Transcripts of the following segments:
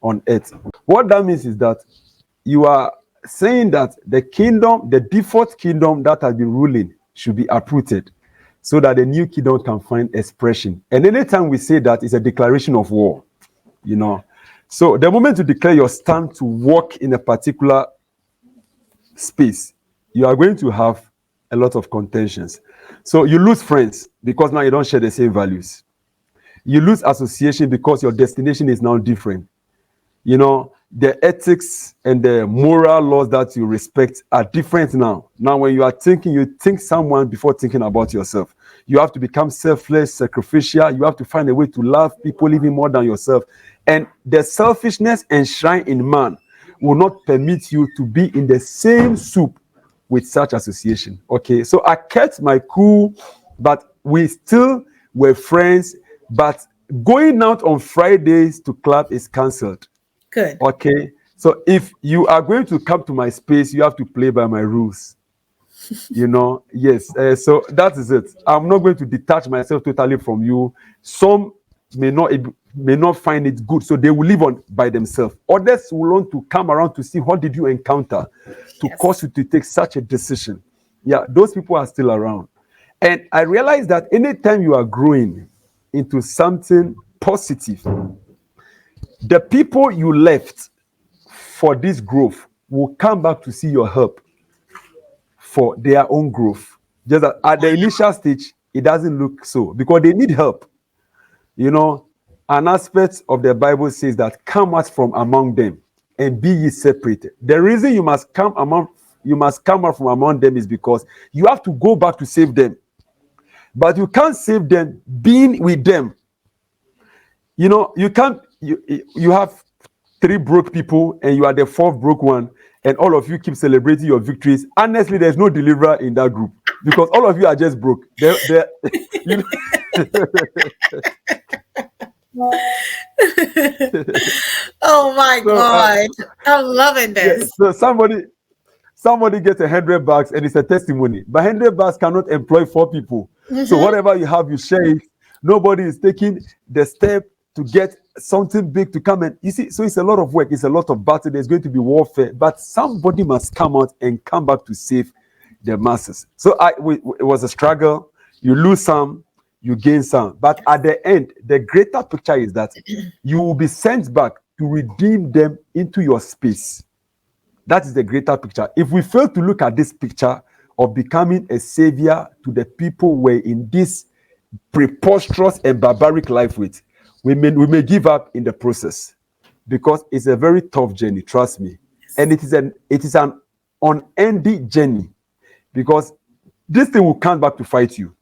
on earth. What that means is that you are saying that the kingdom, the default kingdom that has been ruling, should be uprooted so that the new kingdom can find expression. And anytime we say that, it's a declaration of war, you know. So the moment you declare your stand to walk in a particular space, you are going to have a lot of contentions. So you lose friends because now you don't share the same values. You lose association because your destination is now different. You know, the ethics and the moral laws that you respect are different now. Now, when you are thinking, you think someone before thinking about yourself. You have to become selfless, sacrificial. You have to find a way to love people even more than yourself. And the selfishness enshrined in man will not permit you to be in the same soup with such association. Okay, so I kept my cool, but we still were friends. But going out on Fridays to club is cancelled. Good. Okay, so if you are going to come to my space, you have to play by my rules. You know, yes. So that is it. I'm not going to detach myself totally from you. Some may not find it good, so they will live on by themselves. Others will want to come around to see what did you encounter to cause you to take such a decision. Yeah, those people are still around. And I realized that anytime you are growing into something positive, the people you left for this growth will come back to see your help for their own growth. Just that at the initial stage, it doesn't look so because they need help. You know, an aspect of the Bible says that come out from among them and be ye separated. The reason you must come out from among them is because you have to go back to save them. But you can't save them being with them. You know, you can't. You have 3 broke people and you are the 4th broke one, and all of you keep celebrating your victories. Honestly, there's no deliverer in that group because all of you are just broke. You know. Oh my God, I'm loving this. Yeah, so somebody gets $100 and it's a testimony, but $100 cannot employ 4 people. So whatever you have, you share it. Nobody is taking the step to get something big to come. And you see, so it's a lot of work, it's a lot of battle, there's going to be warfare, but somebody must come out and come back to save the masses. So it was a struggle. You lose some, you gain some, but at the end, the greater picture is that you will be sent back to redeem them into your space. That is the greater picture. If we fail to look at this picture of becoming a savior to the people we're in this preposterous and barbaric life with, we may give up in the process because it's a very tough journey, trust me. And it is an unending journey because this thing will come back to fight you.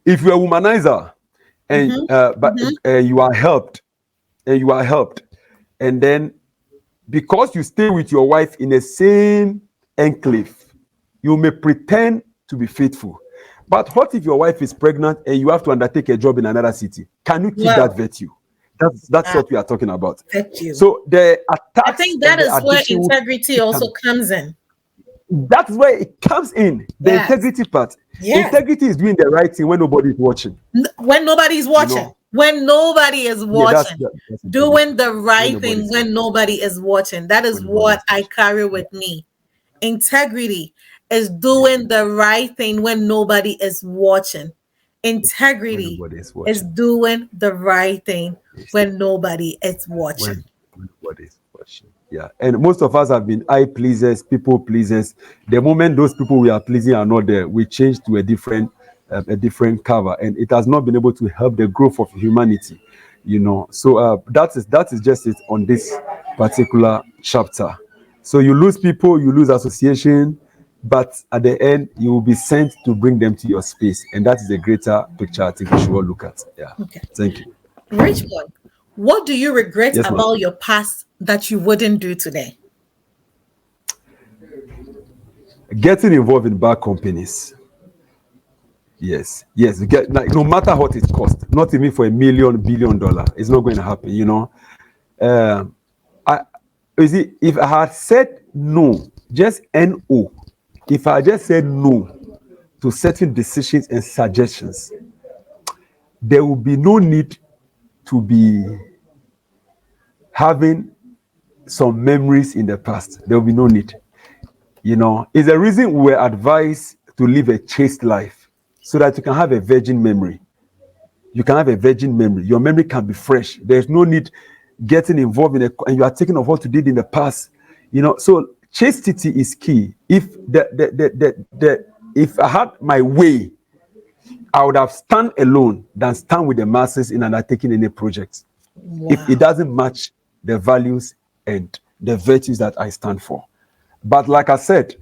If you're a womanizer and you are helped, and then because you stay with your wife in the same enclave, you may pretend to be faithful. But what if your wife is pregnant and you have to undertake a job in another city? Can you keep that virtue? That's what we are talking about. Virtue. So the attacks, I think that is where integrity also comes in. That's where it comes in. The integrity part. Yes. Integrity is doing the right thing when nobody is watching. When nobody is watching. You know? When nobody is watching. That's doing the right thing when nobody is watching. That is what I carry with me. Integrity is doing the right thing when nobody is watching. Integrity is doing the right thing when nobody is watching. When nobody is watching. Yeah, and most of us have been eye pleasers, people pleasers. The moment those people we are pleasing are not there, we change to a different cover, and it has not been able to help the growth of humanity. You know, so that is just it on this particular chapter. So you lose people, you lose association, but at the end you will be sent to bring them to your space, and that is a greater picture I think we should all look at. Yeah. Okay. Thank you. Richmond, what do you regret about your past that you wouldn't do today? Getting involved in bad companies. Yes. No matter what it costs, not even for $1 billion, it's not going to happen. You know, if I had said no, just no, if I just said no to certain decisions and suggestions, there will be no need to be having some memories in the past. There will be no need. You know, it's the reason we were advised to live a chaste life so that you can have a virgin memory. You can have a virgin memory. Your memory can be fresh. There's no need getting involved in and you are thinking of what you did in the past. You know, so chastity is key. If if I had my way, I would have stand alone than stand with the masses in undertaking any project. Wow. If it doesn't match the values and the virtues that I stand for. But like I said,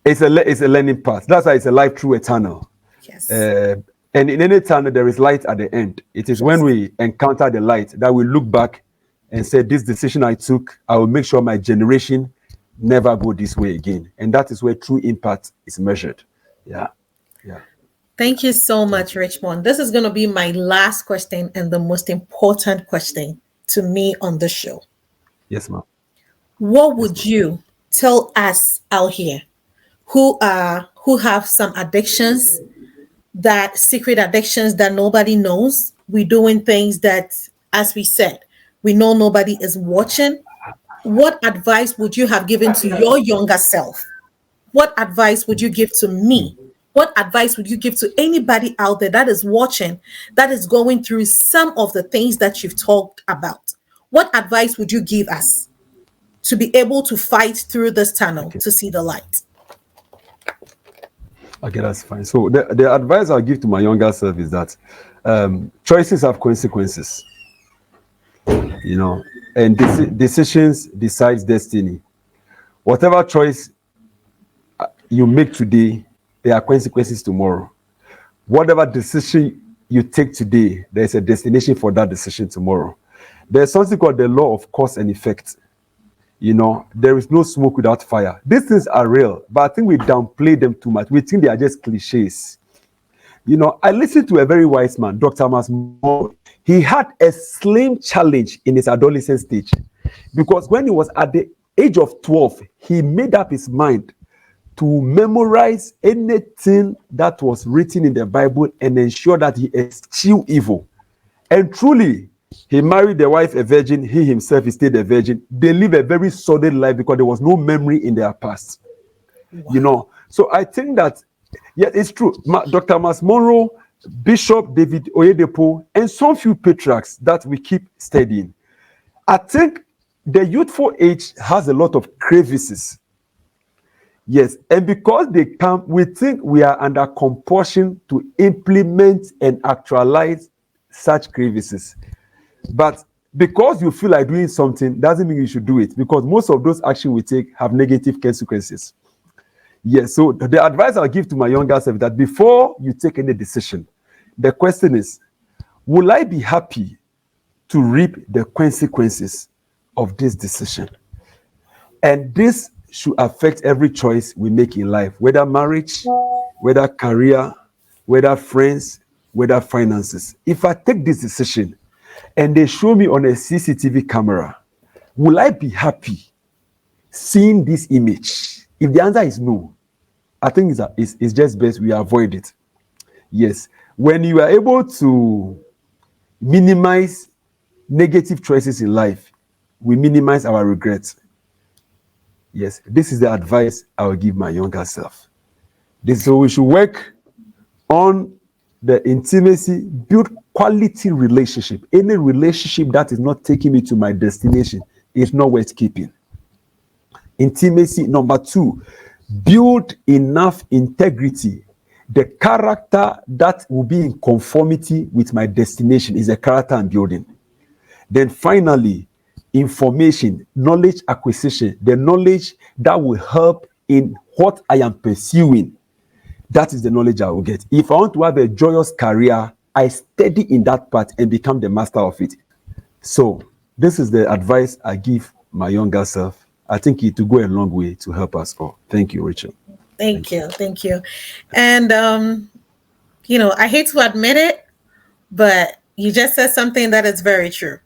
it's a learning path. That's why it's a life through a tunnel. Yes. And in any tunnel, there is light at the end. It is when we encounter the light that we look back and say, this decision I took, I will make sure my generation never go this way again. And that is where true impact is measured. Yeah. Thank you so much, Richmond. This is going to be my last question and the most important question to me on the show. Yes, ma'am. What would you tell us out here who have some addictions, that secret addictions that nobody knows? We're doing things that, as we said, we know nobody is watching. What advice would you have given to your younger self? What advice would you give to me? What advice would you give to anybody out there that is watching, that is going through some of the things that you've talked about? What advice would you give us to be able to fight through this tunnel to see the light? Okay, that's fine. So the advice I'll give to my younger self is that choices have consequences, you know, and decisions decides destiny. Whatever choice you make today, there are consequences tomorrow. Whatever decision you take today, there's a destination for that decision tomorrow. There's something called the law of cause and effect. You know, there is no smoke without fire. These things are real, but I think we downplay them too much. We think they are just cliches. You know, I listened to a very wise man, Dr. Thomas More. He had a slim challenge in his adolescent stage because when he was at the age of 12, he made up his mind to memorize anything that was written in the Bible and ensure that he eschewed evil. And truly, he married the wife a virgin. He himself stayed a virgin. They live a very solid life because there was no memory in their past. Wow. You know, so I think that, yeah, it's true. Dr. Mas Monroe, Bishop David Oyedepo, and some few patriarchs that we keep studying. I think the youthful age has a lot of crevices. Yes, and because they come, we think we are under compulsion to implement and actualize such crevices. But because you feel like doing something doesn't mean you should do it, because most of those actions we take have negative consequences. Yes, so the advice I'll give to my younger self is that before you take any decision, the question is, will I be happy to reap the consequences of this decision? And this should affect every choice we make in life, whether marriage, whether career, whether friends, whether finances. If I take this decision and they show me on a CCTV camera, will I be happy seeing this image? If the answer is no, I think it's just best we avoid it. Yes, when you are able to minimize negative choices in life, we minimize our regrets. Yes, this is the advice I will give my younger self. So we should work on the intimacy, build quality relationship. Any relationship that is not taking me to my destination is not worth keeping. Intimacy. Number 2, build enough integrity. The character that will be in conformity with my destination is a character I'm building. Then finally, information, knowledge acquisition, the knowledge that will help in what I am pursuing. That is the knowledge I will get. If I want to have a joyous career, I study in that part and become the master of it. So this is the advice I give my younger self. I think it will go a long way to help us all. Thank you, Rachel. Thank you. And, you know, I hate to admit it, but you just said something that is very true.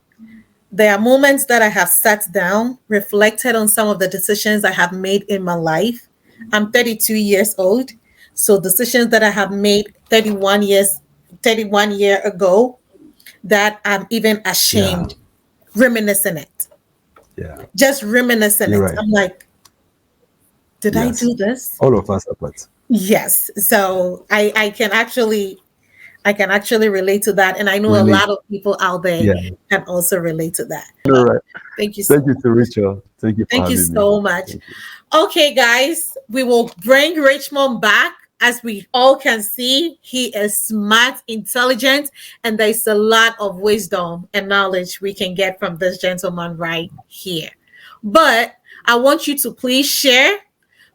There are moments that I have sat down, reflected on some of the decisions I have made in my life. I'm 32 years old. So decisions that I have made 31 years ago, that I'm even ashamed reminiscing it. Yeah. Just reminiscing You're it. right. I'm like, did I Yes. do this? All of us are part. Yes. So I can actually relate to that. And I know a Relate. lot of people out there Yeah. can also relate to that. All right. Thank you so Thank you to Rachel. Thank you for Thank you having so me. much. Thank you. Okay, guys, we will bring Richmond back. As we all can see, he is smart, intelligent, and there's a lot of wisdom and knowledge we can get from this gentleman right here. But I want you to please share,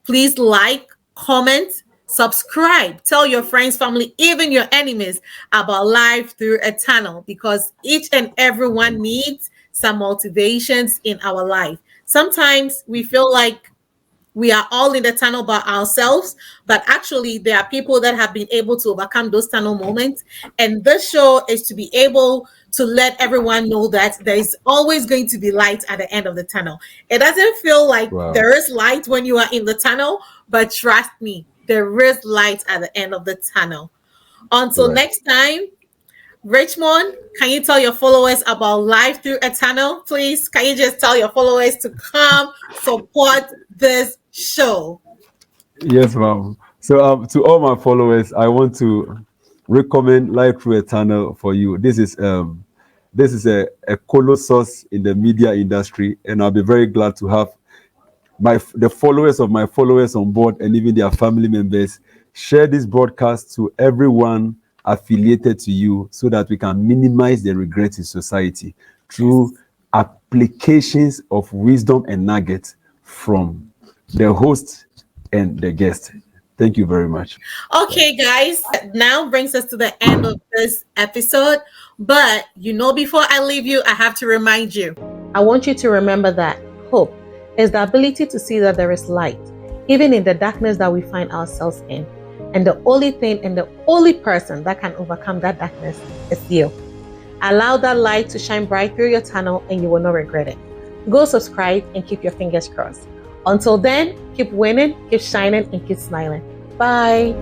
please like, comment, subscribe, tell your friends, family, even your enemies about Life Through a Tunnel, because each and everyone needs some motivations in our life. Sometimes we feel like we are all in the tunnel by ourselves, but actually there are people that have been able to overcome those tunnel moments. And this show is to be able to let everyone know that there is always going to be light at the end of the tunnel. It doesn't feel like there is light when you are in the tunnel, but trust me, there is light at the end of the tunnel. Until next time, Richmond, can you tell your followers about Life Through a Tunnel, please? Can you just tell your followers to come support this show? Yes, ma'am. So to all my followers, I want to recommend Life Through a Tunnel for you. This is a colossus in the media industry, and I'll be very glad to have the followers of my followers on board, and even their family members. Share this broadcast to everyone affiliated to you, so that we can minimize the regrets in society through applications of wisdom and nuggets from the host and the guest. Thank you very much. Okay, guys, now brings us to the end of this episode. But before I leave you, I have to remind you. I want you to remember that hope is the ability to see that there is light, even in the darkness that we find ourselves in. And the only thing and the only person that can overcome that darkness is you. Allow that light to shine bright through your tunnel, and you will not regret it. Go subscribe and keep your fingers crossed. Until then, keep winning, keep shining, and keep smiling. Bye.